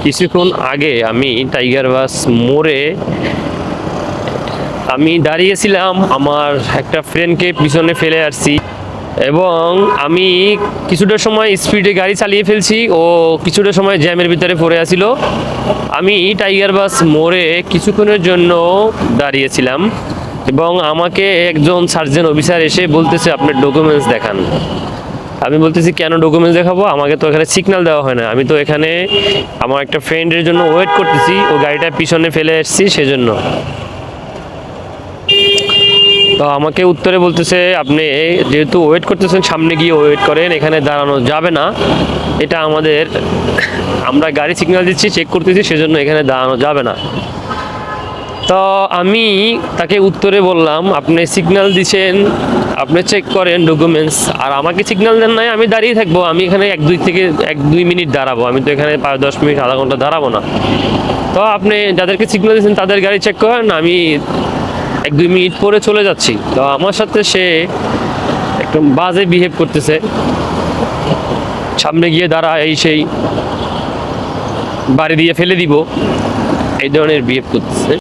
কিছুক্ষণ আগে আমি টাইগার বাস মোড়ে আমি দাঁড়িয়েছিলাম, আমার একটা ফ্রেন্ডকে পিছনে ফেলে আসছি এবং আমি কিছুটা সময় স্পিডে গাড়ি চালিয়ে ফেলছি, ও কিছুটা সময় জ্যামের ভিতরে পড়ে আছিল। আমি টাইগার বাস মোড়ে কিছুক্ষণের জন্য দাঁড়িয়েছিলাম এবং আমাকে একজন সার্জেন্ট অফিসার এসে বলতেছে আপনার ডকুমেন্টস দেখান। আমি বলতেছি কেন ডকুমেন্টস দেখাবো, আমাকে তো এখানে সিগন্যাল দেওয়া হয় না, আমি তো এখানে আমার একটা ফ্রেন্ডের জন্য ওয়েট করতেছি, ও গাড়িটা পিছনে ফেলে এসেছি সেজন্য। তো আমাকে উত্তরে বলতেছে আপনি যেহেতু ওয়েট করতেছেন সামনে গিয়ে ওয়েট করেন, এখানে দাঁড়ানো যাবে না, এটা আমাদের আমরা গাড়ি সিগন্যাল দিচ্ছি, চেক করতেছি, সেজন্য এখানে দাঁড়ানো যাবে না। তো আমি তাকে উত্তরে বললাম আপনি সিগন্যাল দিচ্ছেন, আপনি চেক করেন ডকুমেন্টস, আর আমাকে সিগন্যাল দেন নাই, আমি দাঁড়িয়ে থাকবো, আমি এখানে 1-2 মিনিট দাঁড়াবো, আমি তো এখানে 10 মিনিট আধা ঘন্টা দাঁড়াবো না। তো আপনি যাদেরকে সিগন্যাল দিচ্ছেন তাদের গাড়ি চেক করেন, আমি 1-2 মিনিট পরে চলে যাচ্ছি। তো আমার সাথে সে একটু বাজে বিহেভ করতেছে, সামনে গিয়ে দাঁড়া, এই সেই বাড়ি দিয়ে ফেলে দিব, এই ধরনের বিহেভ করতেছে।